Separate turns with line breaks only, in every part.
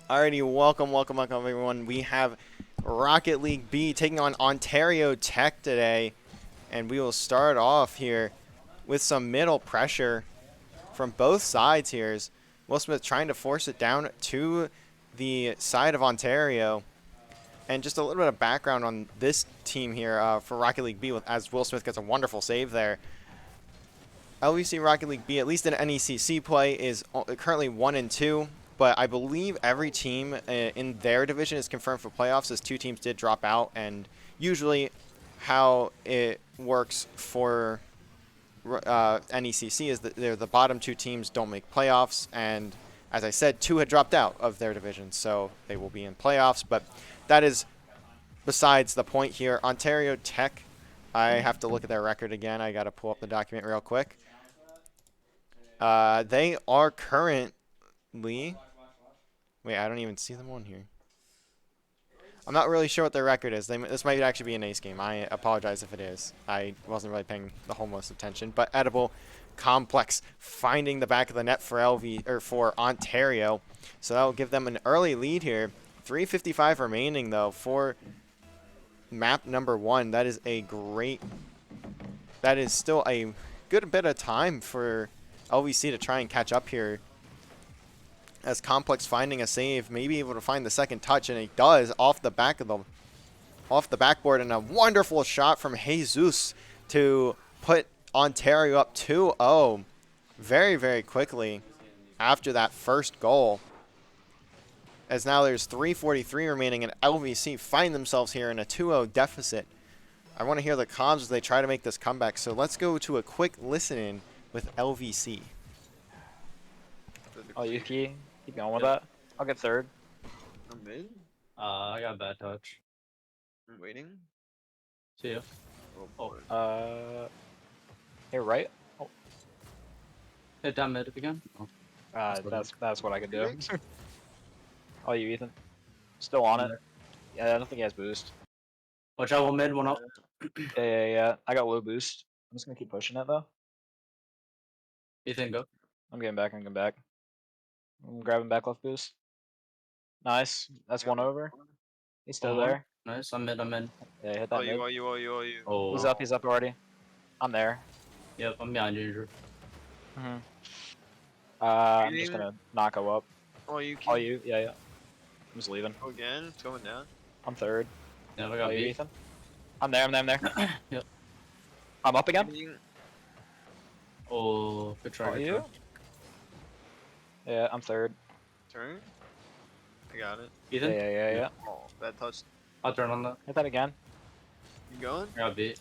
Alrighty, welcome everyone. We have Rocket League B taking on Ontario Tech today, and we will start off here with some middle pressure from both sides here. As Will Smith trying to force it down to the side of Ontario. And just a little bit of background on this team here for Rocket League B, as Will Smith gets a wonderful save there. LVC Rocket League B, at least in NECC play, is currently 1-2. But I believe every team in their division is confirmed for playoffs, as 2 teams did drop out. And usually how it works for NECC is that the bottom 2 teams don't make playoffs. And as I said, 2 had dropped out of their division, so they will be in playoffs. But that is besides the point here. Ontario Tech, I have to look at their record again. I got to pull up the document real quick. They are currently... Wait, I don't even see them on here. I'm not really sure what their record is. This might actually be an ace game. I apologize if it is. I wasn't really paying the whole most attention. But Edible Complex finding the back of the net for Ontario. So that will give them an early lead here. 3:55 remaining though for map number 1. That is still a good bit of time for LVC to try and catch up here. As Complex finding a save, maybe able to find the second touch, and he does off the backboard, and a wonderful shot from Jesus to put Ontario up 2-0 very, very quickly after that first goal. As now there's 3:43 remaining, and LVC find themselves here in a 2-0 deficit. I want to hear the comms as they try to make this comeback, so let's go to a quick listen-in with LVC.
Oh, you keep going with that. I'll get third.
I'm mid.
I got a bad touch.
I'm waiting.
See ya.
Here, right? Oh.
Hit down mid again. Oh.
That's what I could do. Oh, you Ethan. Still on it. Yeah, I don't think he has boost.
Watch out, 1 mid, 1 up.
Yeah. I got low boost. I'm just gonna keep pushing it though.
Ethan, go.
I'm getting back. I'm grabbing back left boost. Nice. That's 1 over. He's still there.
Nice. I'm mid.
Yeah, hit that mid.
You.
Oh.
He's up already. I'm there.
Yep, I'm behind you, Drew.
I'm just gonna not go up.
Oh, you.
Yeah. I'm just leaving.
Go again. It's going down.
I'm third.
Yeah, I got
you,
B.
Ethan. I'm there.
Yep.
I'm up again.
Oh, Good try,
Oh,
good
you?
try.
Yeah, I'm third.
Turn. I got it.
Yeah,
Ethan?
yeah.
Oh, that touched.
I'll turn on that.
Hit that again.
You going?
I got beat.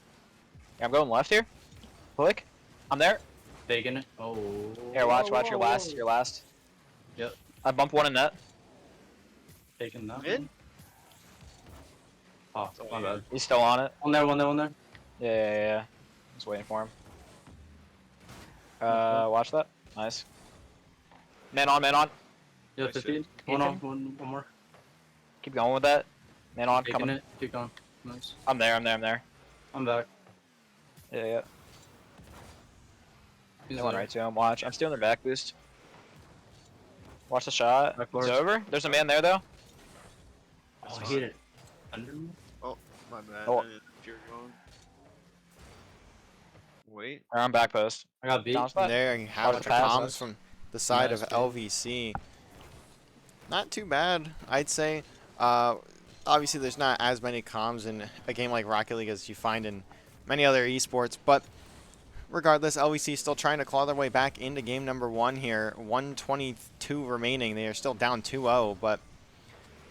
Yeah, I'm going left here. Click. I'm there.
Taking it. Oh.
Here, watch, watch. Your
whoa,
last.
whoa.
Your last.
Yep.
I bumped one in net.
Taking that
Mid?
one. Oh,
Oh,
my
yeah.
bad.
He's still on it.
One there, one there, one there.
Yeah. Just waiting for him.
Okay.
Watch that. Nice. Man on, man on.
Yeah,
Nice
15.
shit.
One on,
Ethan?
one more.
Keep going with that. Man on,
Taking
coming.
it. Keep going. Nice.
I'm there.
I'm back.
Yeah.
He's
They went
there.
right to him. Watch. I'm stealing their back boost. Watch the shot.
Back
It's
forward.
over. There's a man there though.
Oh, he hit it. Under me?
My bad.
Oh.
I didn't know if you were going. Wait.
Or I'm back post.
I got beat.
Bounce that.
There you have
Watch
the
the pass.
comms from the side
Nice
of
game.
LVC. Not too bad, I'd say. Obviously, there's not as many comms in a game like Rocket League as you find in many other esports, but regardless, LVC still trying to claw their way back into game number 1 here. 122 remaining. They are still down 2-0, but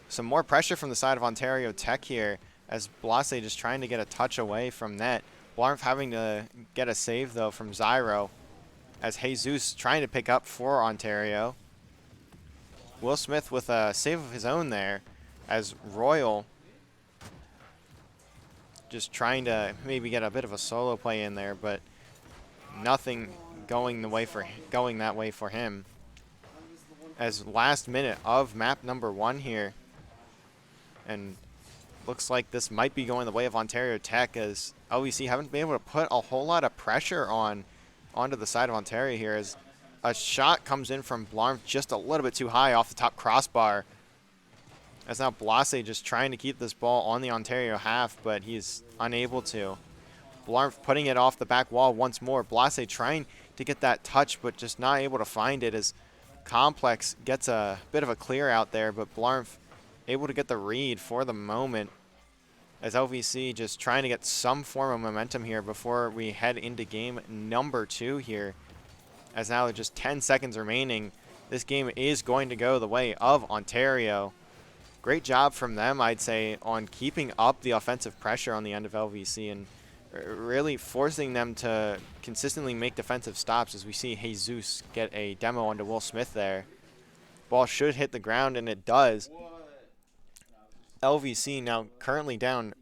some more pressure from the side of Ontario Tech here as Blase just trying to get a touch away from net. Blarf having to get a save, though, from Zyro as Jesus trying to pick up for Ontario. Will Smith with a save of his own there as Royal just trying to maybe get a bit of a solo play in there, but nothing going that way for him. As last minute of map number 1 here, and looks like this might be going the way of Ontario Tech as LVC haven't been able to put a whole lot of pressure onto the side of Ontario here as a shot comes in from Blarm just a little bit too high off the top crossbar. As now Blase just trying to keep this ball on the Ontario half, but he's unable to. Blarm putting it off the back wall once more. Blase trying to get that touch, but just not able to find it as Complex gets a bit of a clear out there, but Blarm able to get the read for the moment as LVC just trying to get some form of momentum here before we head into game number 2 here. As now just 10 seconds remaining, this game is going to go the way of Ontario. Great job from them, I'd say, on keeping up the offensive pressure on the end of LVC and really forcing them to consistently make defensive stops as we see Jesus get a demo onto Will Smith there. Ball should hit the ground, and it does. LVC now currently down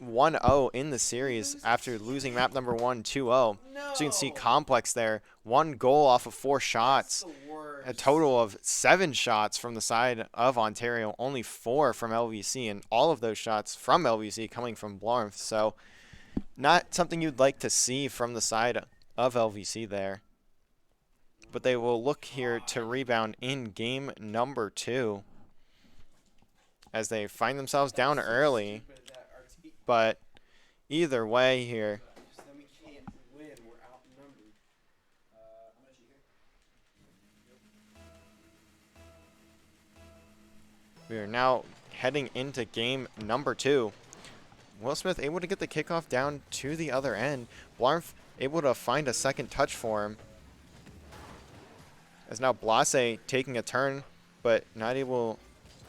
1-0 in the series after losing map number 1 2-0. So you can see Complex there, 1 goal off of 4 shots, a total of 7 shots from the side of Ontario, only 4 from LVC, and all of those shots from LVC coming from Blarmth. So not something you'd like to see from the side of LVC there. But they will look here to rebound in game number 2 as they find themselves down early. But either way here, we are now heading into game number 2. Will Smith able to get the kickoff down to the other end. Blarf able to find a second touch for him. As now Blase taking a turn, but not able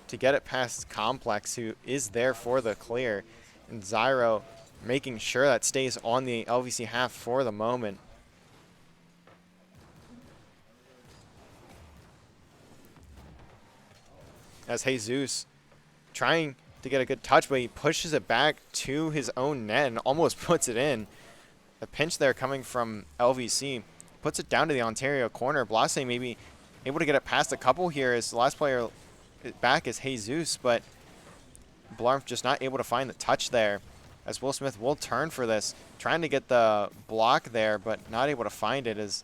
to get it past Complex, who is there for the clear. And Zyro making sure that stays on the LVC half for the moment. As Jesus trying to get a good touch, but he pushes it back to his own net and almost puts it in. A pinch there coming from LVC. Puts it down to the Ontario corner. Blase maybe able to get it past a couple here as the last player back is Jesus, but Blarf just not able to find the touch there. As Will Smith will turn for this, trying to get the block there, but not able to find it as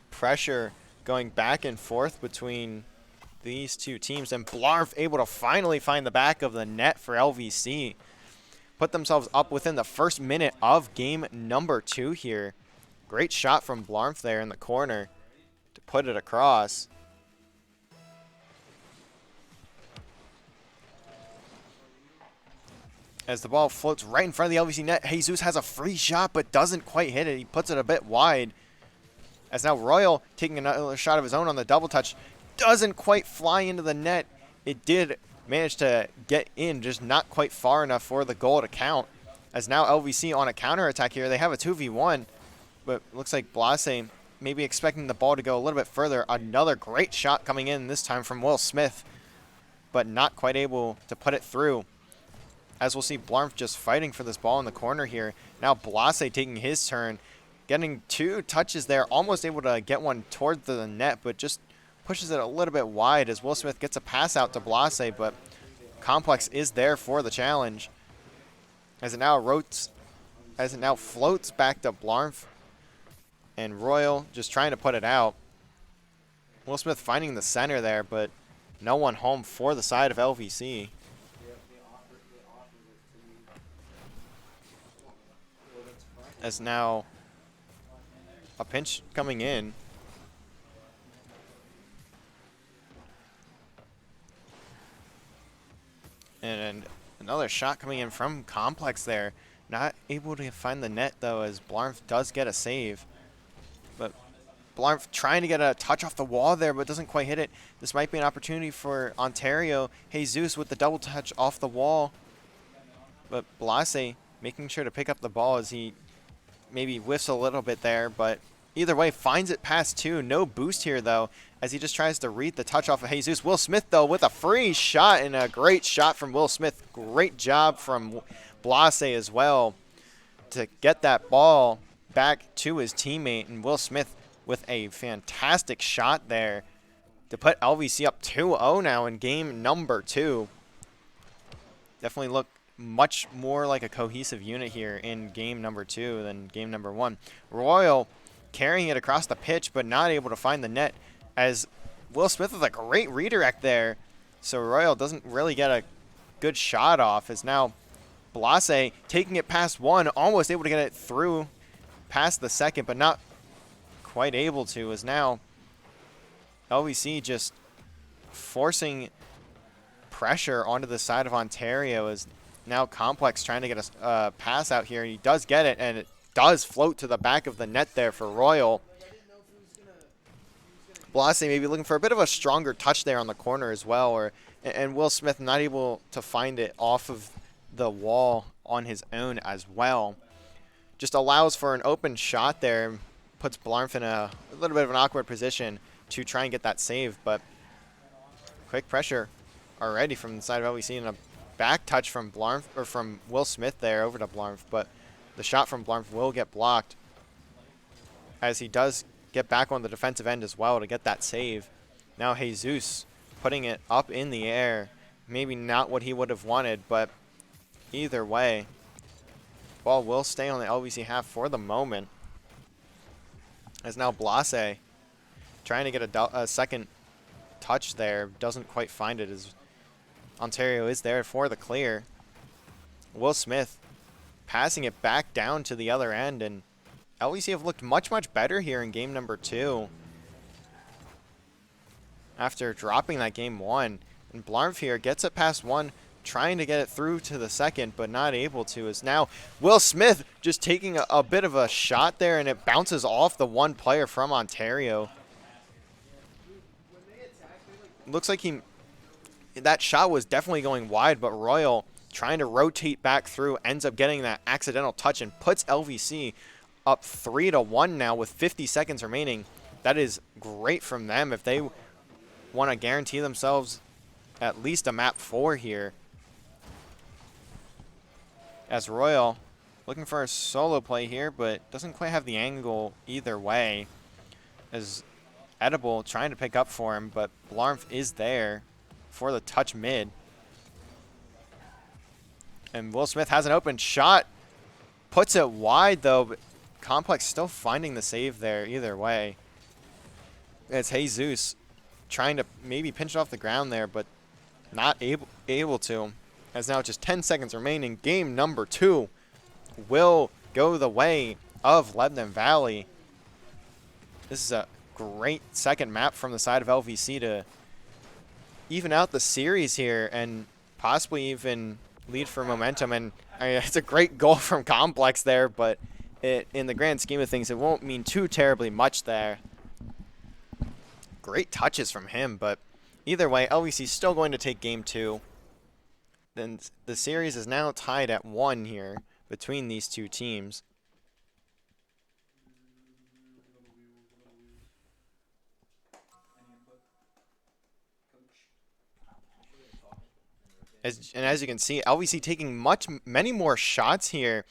pressure going back and forth between these two teams. And Blarf able to finally find the back of the net for LVC. Put themselves up within the first minute of game number 2 here. Great shot from Blarf there in the corner to put it across. As the ball floats right in front of the LVC net, Jesus has a free shot but doesn't quite hit it. He puts it a bit wide. As now Royal taking another shot of his own on the double touch. Doesn't quite fly into the net. It did manage to get in, just not quite far enough for the goal to count. As now LVC on a counterattack here. They have a 2v1, but looks like Blase maybe expecting the ball to go a little bit further. Another great shot coming in, this time from Will Smith, but not quite able to put it through. As we'll see Blarmf just fighting for this ball in the corner here. Now Blase taking his turn, getting 2 touches there, almost able to get one toward the net, but just pushes it a little bit wide as Will Smith gets a pass out to Blase, but Complex is there for the challenge. As it now floats back to Blarmf, and Royal just trying to put it out. Will Smith finding the center there, but no one home for the side of LVC. As now a pinch coming in. And another shot coming in from Complex there. Not able to find the net though, as Blarmf does get a save. But Blarmf trying to get a touch off the wall there, but doesn't quite hit it. This might be an opportunity for Ontario. Jesus with the double touch off the wall. But Blase making sure to pick up the ball as he maybe whiffs a little bit there, but either way finds it past 2. No boost here though, as he just tries to read the touch off of Jesus. Will Smith though with a free shot, and a great shot from Will Smith. Great job from Blase as well to get that ball back to his teammate, and Will Smith with a fantastic shot there to put LVC up 2-0 now in game number 2. Definitely look much more like a cohesive unit here in game number 2 than game number 1. Royal carrying it across the pitch, but not able to find the net, as Will Smith with a great redirect there. So Royal doesn't really get a good shot off, as now Blase taking it past 1, almost able to get it through past the second, but not quite able to, as now LVC just forcing pressure onto the side of Ontario, as now Complex trying to get a pass out here. He does get it, and it does float to the back of the net there for Royal. Blase maybe looking for a bit of a stronger touch there on the corner as well, and Will Smith not able to find it off of the wall on his own as well. Just allows for an open shot there, puts Blarmf in a little bit of an awkward position to try and get that save, but quick pressure already from the side of LVC, and a back touch from Blarmf, or from Will Smith there over to Blarmf, but the shot from Blarmf will get blocked, as he does get back on the defensive end as well to get that save. Now Jesus putting it up in the air. Maybe not what he would have wanted, but either way, ball will stay on the LVC half for the moment. As now Blase trying to get a second touch there, doesn't quite find it, as Ontario is there for the clear. Will Smith passing it back down to the other end, and LVC have looked much, much better here in game number 2 after dropping that game 1. And Blarmf here gets it past 1, trying to get it through to the second, but not able to, as now Will Smith just taking a bit of a shot there, and it bounces off the one player from Ontario. Looks like that shot was definitely going wide, but Royal trying to rotate back through ends up getting that accidental touch and puts LVC up 3-1 now with 50 seconds remaining. That is great from them if they want to guarantee themselves at least a map 4 here. As Royal looking for a solo play here, but doesn't quite have the angle either way. As Edible trying to pick up for him, but Blarmf is there for the touch mid. And Will Smith has an open shot. Puts it wide though, but Complex still finding the save there either way. It's Jesus trying to maybe pinch it off the ground there, but not able to. As now just 10 seconds remaining. Game number 2 will go the way of Lebanon Valley. This is a great second map from the side of LVC to even out the series here, and possibly even lead for momentum. And it's a great goal from Complex there, but in the grand scheme of things, it won't mean too terribly much there. Great touches from him, but either way, LVC still going to take game 2. Then the series is now tied at 1 here between these two teams. As you can see, LVC taking many more shots here.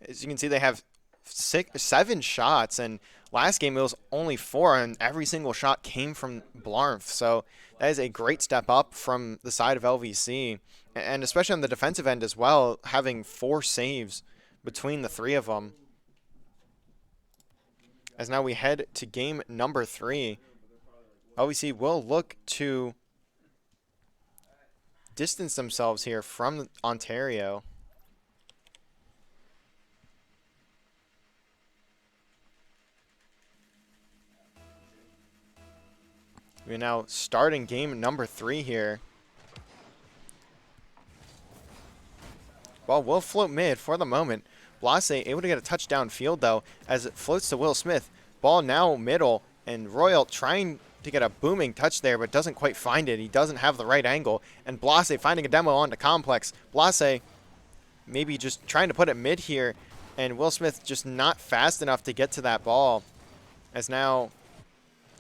As you can see, they have 7 shots, and last game it was only 4, and every single shot came from Blarnf. So that is a great step up from the side of LVC, and especially on the defensive end as well, having 4 saves between the 3 of them. As now we head to game number 3, LVC will look to distance themselves here from Ontario. We're now starting game number 3 here. Well, we'll float mid for the moment. Blase able to get a touchdown field though, as it floats to Will Smith. Ball now middle, and Royal trying to get a booming touch there, but doesn't quite find it. He doesn't have the right angle, and Blase finding a demo onto Complex. Blase maybe just trying to put it mid here, and Will Smith just not fast enough to get to that ball. As now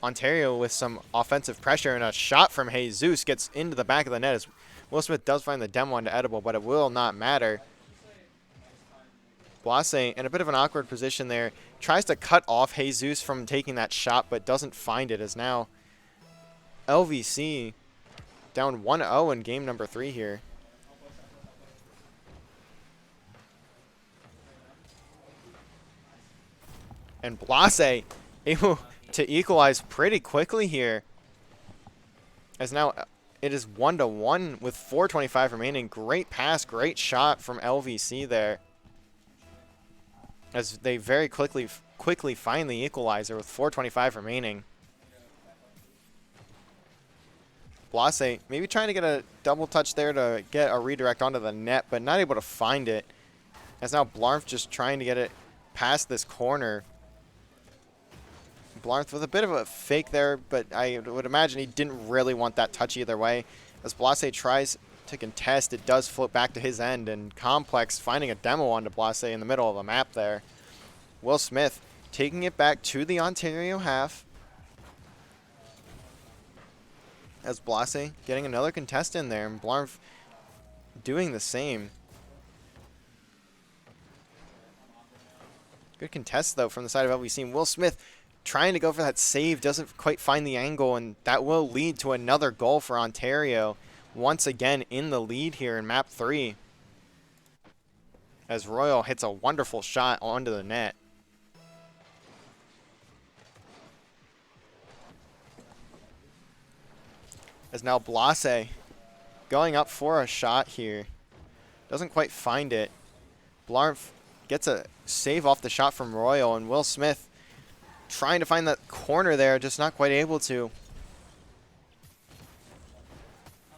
Ontario with some offensive pressure, and a shot from Jesus gets into the back of the net, as Will Smith does find the demo onto Edible, but it will not matter. Blase in a bit of an awkward position there, tries to cut off Jesus from taking that shot, but doesn't find it, as now LVC down 1-0 in game number 3 here. And Blase able to equalize pretty quickly here, as now it is 1-1 with 4:25 remaining. Great pass, great shot from LVC there, as they very quickly find the equalizer with 4:25 remaining. Blase maybe trying to get a double touch there to get a redirect onto the net, but not able to find it. As now Blarnf just trying to get it past this corner. Blarnf with a bit of a fake there, but I would imagine he didn't really want that touch either way. As Blase tries to contest, it does float back to his end, and Complex finding a demo onto Blase in the middle of the map there. Will Smith taking it back to the Ontario half, as Blase getting another contest in there, and Blarnf doing the same. Good contest, though, from the side of LVC. Will Smith trying to go for that save, doesn't quite find the angle, and that will lead to another goal for Ontario. Once again in the lead here in map 3, as Royal hits a wonderful shot onto the net. As now Blase going up for a shot here. Doesn't quite find it. Blarnf gets a save off the shot from Royal, and Will Smith trying to find that corner there, just not quite able to.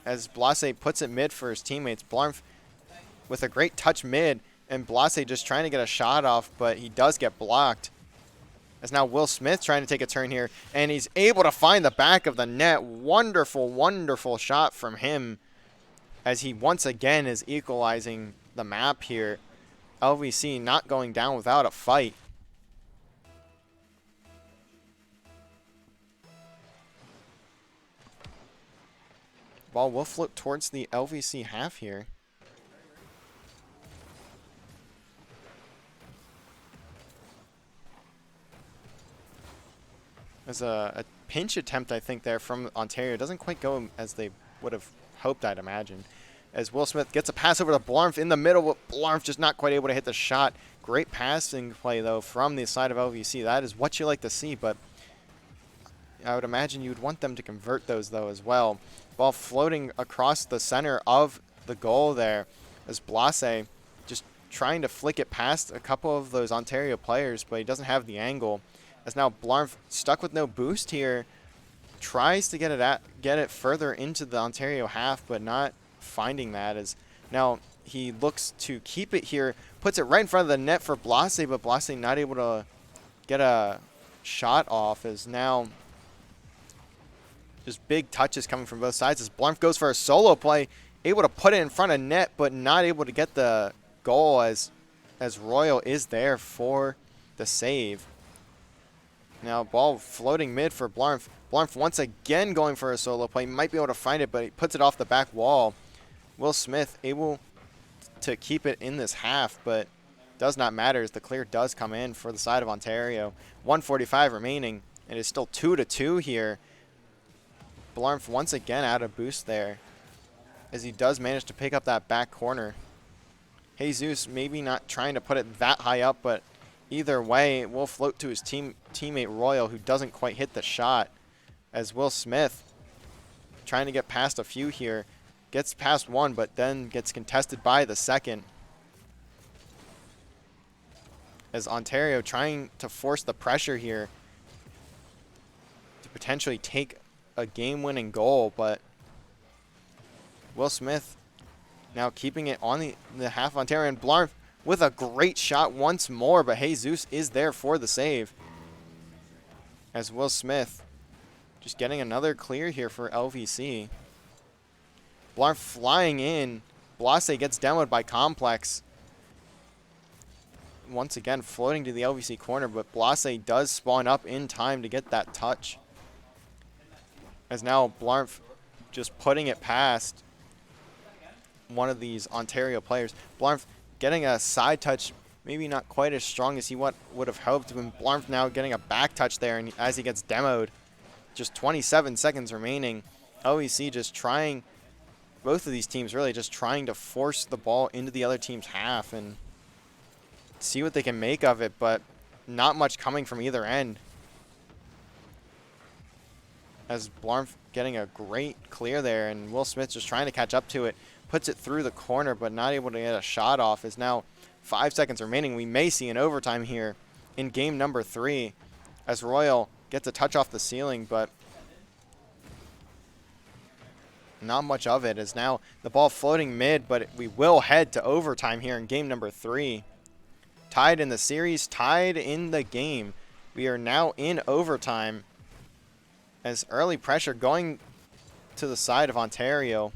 As Blase puts it mid for his teammates. Blarnf with a great touch mid, and Blase just trying to get a shot off, but he does get blocked. As now Will Smith trying to take a turn here, and he's able to find the back of the net. Wonderful, wonderful shot from him, as he once again is equalizing the map here. LVC not going down without a fight. Ball will flip towards the LVC half here. There's a pinch attempt, I think, there from Ontario. Doesn't quite go as they would have hoped, I'd imagine. As Will Smith gets a pass over to Blarnf in the middle, but Blarnf just not quite able to hit the shot. Great passing play, though, from the side of LVC. That is what you like to see, but I would imagine you would want them to convert those, though, as well. Ball floating across the center of the goal there, as Blase just trying to flick it past a couple of those Ontario players, but he doesn't have the angle. As now Blarnf stuck with no boost here, tries to get it further into the Ontario half, but not finding that. As now he looks to keep it here. Puts it right in front of the net for Blase, but Blase not able to get a shot off. As now just big touches coming from both sides as Blarf goes for a solo play. Able to put it in front of net, but not able to get the goal as Royal is there for the save. Now ball floating mid for Blarf. Blarf once again going for a solo play. Might be able to find it, but he puts it off the back wall. Will Smith able to keep it in this half, but does not matter as the clear does come in for the side of Ontario. 1:45 remaining, and it's still 2-2 here. Blarf once again out of boost there, as he does manage to pick up that back corner. Jesus maybe not trying to put it that high up, but either way, it will float to his teammate Royal, who doesn't quite hit the shot, as Will Smith trying to get past a few here. Gets past one, but then gets contested by the second. As Ontario trying to force the pressure here to potentially take a game-winning goal, but Will Smith now keeping it on the half of Ontario, and Blarf with a great shot once more, but Jesus is there for the save. As Will Smith just getting another clear here for LVC. Blarf flying in. Blase gets demoed by Complex. Once again floating to the LVC corner, but Blase does spawn up in time to get that touch. As now Blarf just putting it past one of these Ontario players. Blarf getting a side touch, maybe not quite as strong as he would have hoped. When Blarf now getting a back touch there, and as he gets demoed, just 27 seconds remaining. LVC just trying, both of these teams really just trying to force the ball into the other team's half and see what they can make of it, but not much coming from either end. As Blarf getting a great clear there, and Will Smith just trying to catch up to it. Puts it through the corner, but not able to get a shot off. Is now 5 seconds remaining. We may see an overtime here in game number 3 as Royal gets a touch off the ceiling, but not much of it. As now the ball floating mid, but we will head to overtime here in game number 3. Tied in the series, tied in the game. We are now in overtime as early pressure going to the side of Ontario.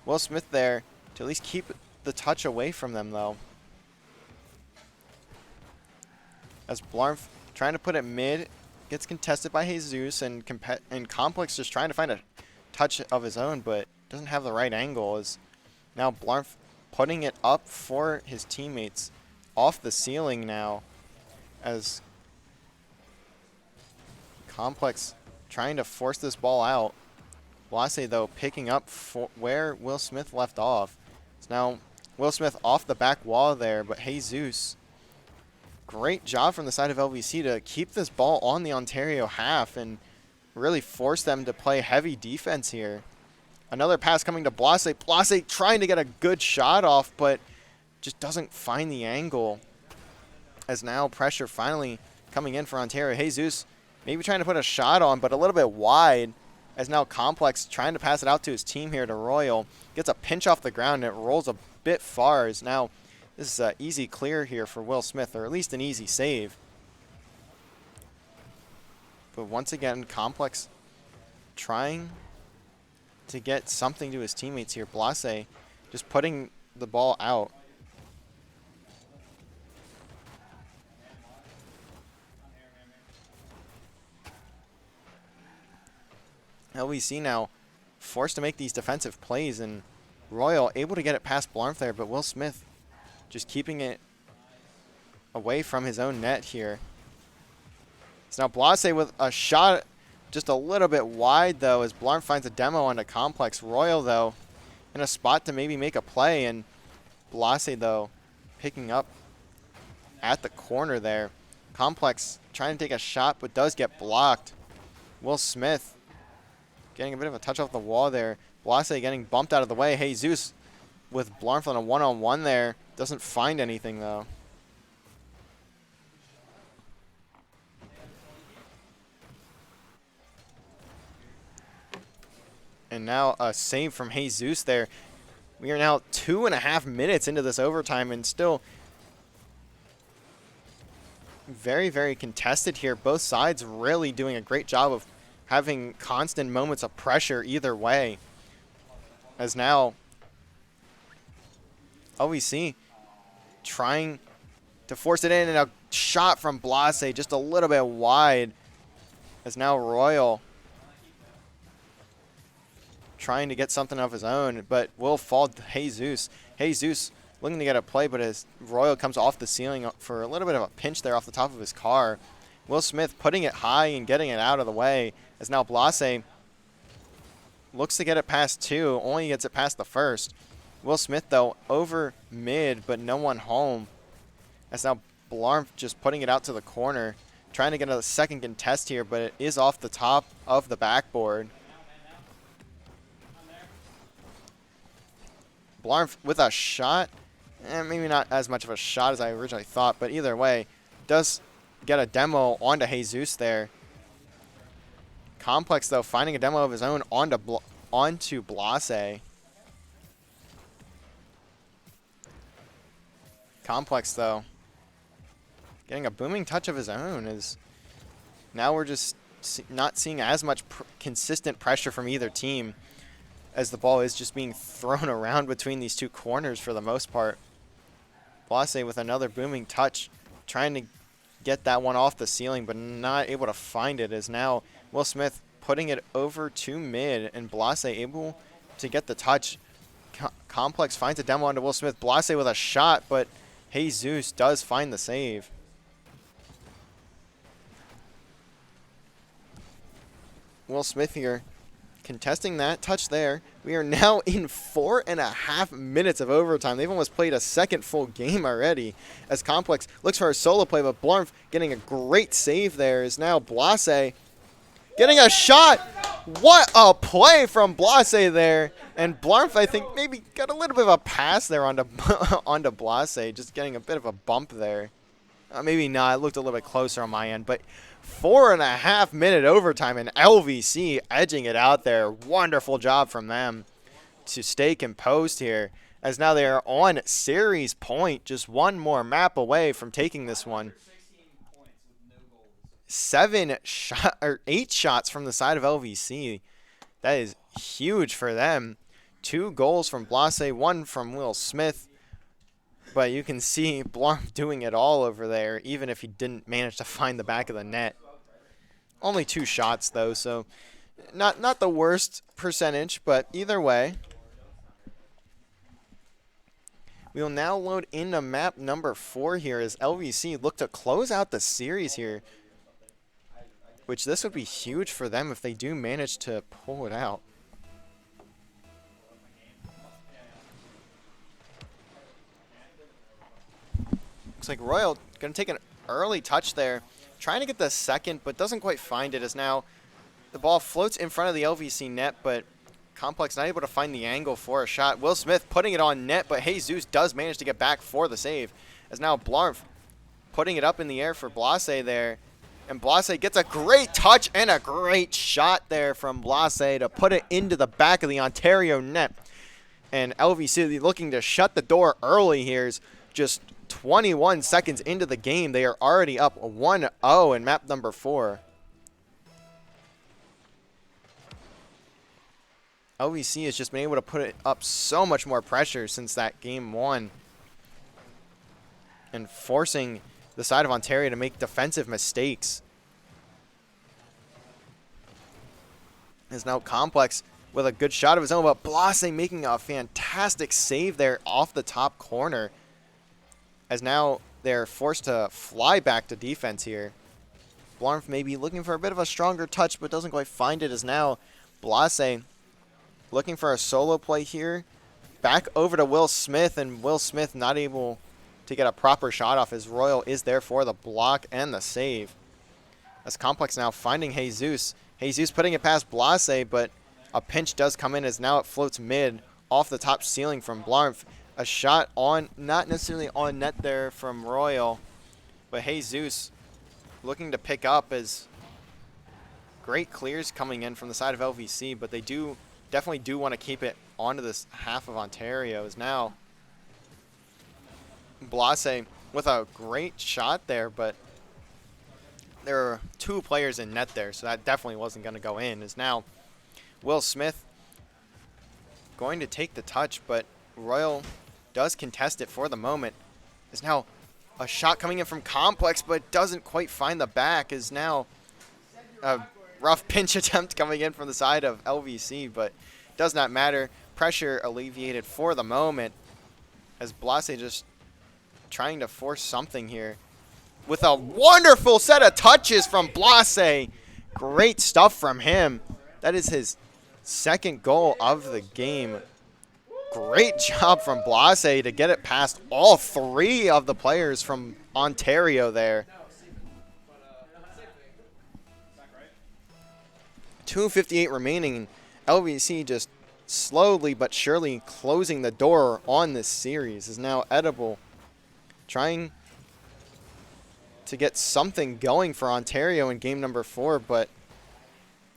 Will Smith there to at least keep the touch away from them, though. As Blarf trying to put it mid, gets contested by Jesus, and Complex just trying to find a touch of his own, but doesn't have the right angle. As now Blarf putting it up for his teammates off the ceiling now, as Complex trying to force this ball out. Blase, though, picking up for where Will Smith left off. It's now Will Smith off the back wall there, but Jesus, great job from the side of LVC to keep this ball on the Ontario half and really force them to play heavy defense here. Another pass coming to Blase. Blase trying to get a good shot off, but just doesn't find the angle. As now pressure finally coming in for Ontario. Jesus maybe trying to put a shot on, but a little bit wide. As now Complex trying to pass it out to his team here to Royal. Gets a pinch off the ground and it rolls a bit far. As now this is an easy clear here for Will Smith, or at least an easy save. But once again, Complex trying to get something to his teammates here. Blase just putting the ball out. LVC now forced to make these defensive plays, and Royal able to get it past Blarf there, but Will Smith just keeping it away from his own net here. So now Blase with a shot just a little bit wide, though, as Blarf finds a demo on a Complex. Royal, though, in a spot to maybe make a play, and Blase, though, picking up at the corner there. Complex trying to take a shot, but does get blocked. Will Smith getting a bit of a touch off the wall there. Blase getting bumped out of the way. Jesus with Blarf on a one-on-one there. Doesn't find anything, though. And now a save from Jesus there. We are now 2.5 minutes into this overtime and still very, very contested here. Both sides really doing a great job of having constant moments of pressure either way. As now LVC trying to force it in, and a shot from Blase just a little bit wide. As now Royal trying to get something of his own, but will fall to Jesus. Jesus looking to get a play, but as Royal comes off the ceiling for a little bit of a pinch there off the top of his car. Will Smith putting it high and getting it out of the way, as now Blase looks to get it past two, only gets it past the first. Will Smith, though, over mid, but no one home. As now Blarm just putting it out to the corner, trying to get a second contest here, but it is off the top of the backboard. Blarm with a shot, maybe not as much of a shot as I originally thought, but either way, does get a demo onto Jesus there. Complex, though, finding a demo of his own onto Blase. Complex, though, getting a booming touch of his own. Is now we're just not seeing as much consistent pressure from either team, as the ball is just being thrown around between these two corners for the most part. Blase with another booming touch, trying to get that one off the ceiling, but not able to find it, as now Will Smith putting it over to mid, and Blase able to get the touch. Complex finds a demo onto Will Smith. Blase with a shot, but Jesus does find the save. Will Smith here contesting that touch there. We are now in 4.5 minutes of overtime. They've almost played a second full game already, as Complex looks for a solo play, but Blarm getting a great save there. Is now Blase getting a shot. What a play from Blase there. And Blarm, I think, maybe got a little bit of a pass there onto, onto Blase, just getting a bit of a bump there. Maybe not. It looked a little bit closer on my end, but 4.5 minute overtime, and LVC edging it out there. Wonderful job from them to stay composed here, as now they are on series point, just one more map away from taking this one. 8 shots from the side of LVC. That is huge for them. 2 goals from Blase, 1 from Will Smith. But you can see Blarm doing it all over there, even if he didn't manage to find the back of the net. Only 2 shots, though, so not the worst percentage, but either way. We will now load into map number 4 here as LVC look to close out the series here, which this would be huge for them if they do manage to pull it out. Looks like Royal going to take an early touch there, trying to get the second, but doesn't quite find it, as now the ball floats in front of the LVC net, but Complex not able to find the angle for a shot. Will Smith putting it on net, but Jesus does manage to get back for the save, as now Blarm putting it up in the air for Blase there. And Blase gets a great touch and a great shot there from Blase to put it into the back of the Ontario net. And LVC looking to shut the door early here. Is just 21 seconds into the game. They are already up 1-0 in map number 4. LVC has just been able to put it up so much more pressure since that game 1. And forcing the side of Ontario to make defensive mistakes. Is now Complex with a good shot of his own, but Blase making a fantastic save there off the top corner, as now they're forced to fly back to defense here. Blarm maybe looking for a bit of a stronger touch, but doesn't quite find it, as now Blase looking for a solo play here. Back over to Will Smith, and Will Smith not able to get a proper shot off, as Royal is there for the block and the save. As Complex now finding Jesus. Jesus putting it past Blase, but a pinch does come in, as now it floats mid off the top ceiling from Blarm. A shot on, not necessarily on net there from Royal, but Jesus looking to pick up, as great clears coming in from the side of LVC, but they do definitely do want to keep it onto this half of Ontario. Is now Blase with a great shot there, but there are 2 players in net there, so that definitely wasn't going to go in. Is now Will Smith going to take the touch, but Royal does contest it for the moment. Is now a shot coming in from Complex, but doesn't quite find the back. Is now a rough pinch attempt coming in from the side of LVC, but does not matter. Pressure alleviated for the moment as Blase just trying to force something here with a wonderful set of touches from Blase. Great stuff from him. That is his 2nd goal of the game. Great job from Blase to get it past all 3 of the players from Ontario there. 2:58 remaining. LVC just slowly but surely closing the door on this series. Is now Edible trying to get something going for Ontario in game number 4, but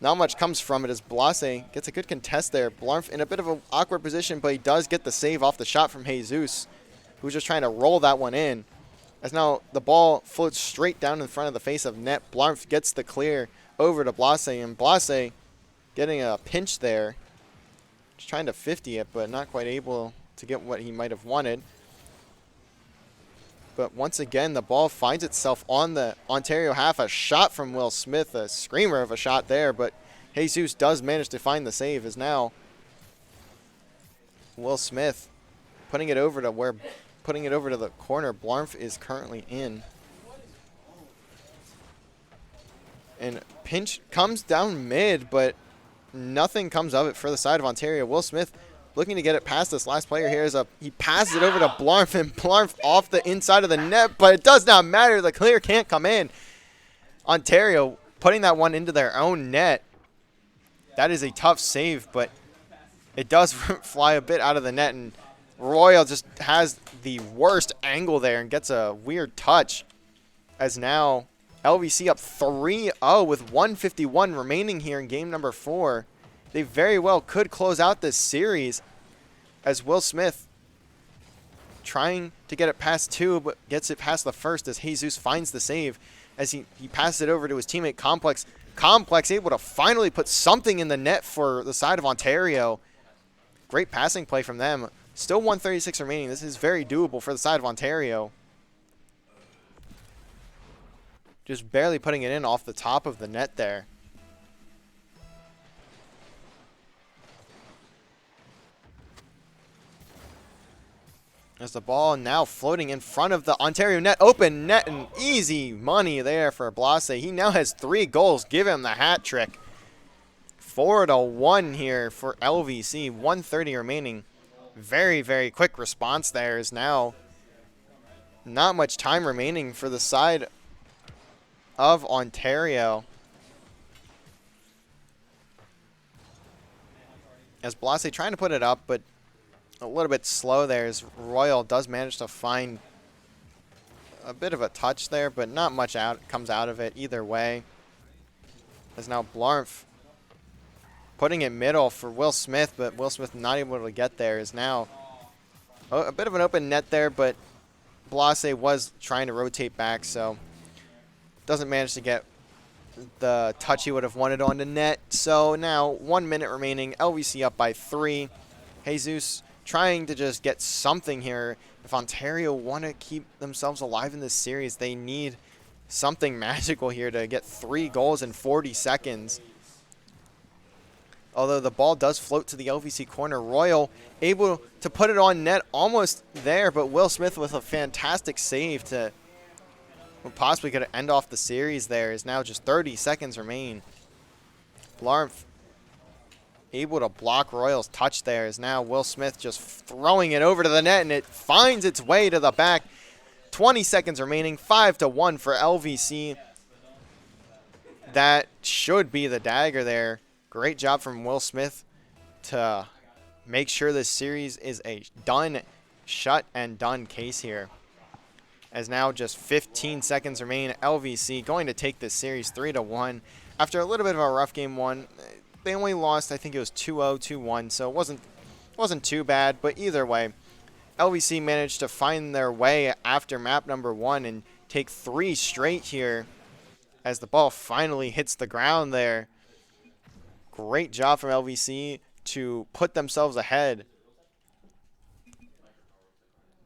not much comes from it as Blase gets a good contest there. Blarf in a bit of an awkward position, but he does get the save off the shot from Jesus, who's just trying to roll that one in. As now the ball floats straight down in front of the face of net. Blarf gets the clear over to Blase, and Blase getting a pinch there. Just trying to 50 it, but not quite able to get what he might have wanted. But once again, the ball finds itself on the Ontario half. A shot from Will Smith, a screamer of a shot there, but Jesus does manage to find the save. Is now Will Smith putting it over to the corner Blarf is currently in. And pinch comes down mid, but nothing comes of it for the side of Ontario. Will Smith looking to get it past this last player here. He passes it over to Blarf, and Blarf off the inside of the net, but it does not matter. The clear can't come in. Ontario putting that one into their own net. That is a tough save, but it does fly a bit out of the net, and Royal just has the worst angle there and gets a weird touch. As now LVC up 3-0 with 1:51 remaining here in game number 4. They very well could close out this series as Will Smith trying to get it past 2, but gets it past the first as Jesus finds the save as he passes it over to his teammate Complex. Complex able to finally put something in the net for the side of Ontario. Great passing play from them. Still 1:36 remaining. This is very doable for the side of Ontario. Just barely putting it in off the top of the net there. As the ball now floating in front of the Ontario net. Open net and easy money there for Blase. He now has 3 goals. Give him the hat trick. 4-1 here for LVC. 1:30 remaining. Very, very quick response there. Is now not much time remaining for the side of Ontario. As Blase trying to put it up, but a little bit slow there as Royal does manage to find a bit of a touch there, but not much comes out of it either way. As now Blarf putting it middle for Will Smith, but Will Smith not able to get there. Is now a bit of an open net there, but Blase was trying to rotate back, so doesn't manage to get the touch he would have wanted on the net. So now 1 minute remaining. LVC up by 3. Jesus trying to just get something here. If Ontario want to keep themselves alive in this series, they need something magical here to get 3 goals in 40 seconds. Although the ball does float to the LVC corner. Royal able to put it on net almost there, but Will Smith with a fantastic save to possibly could end off the series there. Is now just 30 seconds remain. Blarf able to block Royal's touch there. Is now Will Smith just throwing it over to the net, and it finds its way to the back. 20 seconds remaining. 5-1 for LVC. That should be the dagger there. Great job from Will Smith to make sure this series is a shut and done case here. As now just 15 seconds remain. LVC going to take this series 3-1. After a little bit of a rough game 1, they only lost, I think it was 2-0, 2-1, so it wasn't too bad. But either way, LVC managed to find their way after map number 1 and take 3 straight here as the ball finally hits the ground there. Great job from LVC to put themselves ahead.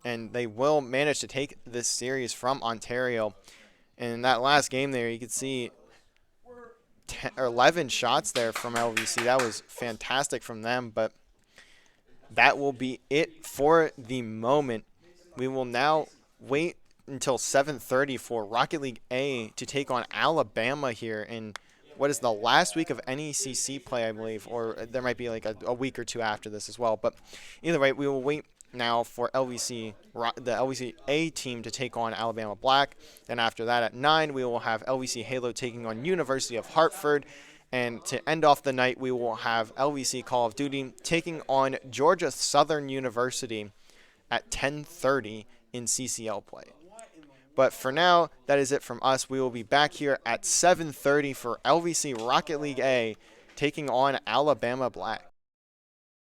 And they will manage to take this series from Ontario. And in that last game there, you could see 11 shots there from LVC. That was fantastic from them, but that will be it for the moment. We will now wait until 7:30 for Rocket League A to take on Alabama here in what is the last week of NECC play, I believe, or there might be like a week or two after this as well. But either way, we will wait now for the LVC A team to take on Alabama Black. Then after that at 9, we will have LVC Halo taking on University of Hartford. And to end off the night, we will have LVC Call of Duty taking on Georgia Southern University at 10:30 in CCL play. But for now, that is it from us. We will be back here at 7:30 for LVC Rocket League A taking on Alabama Black.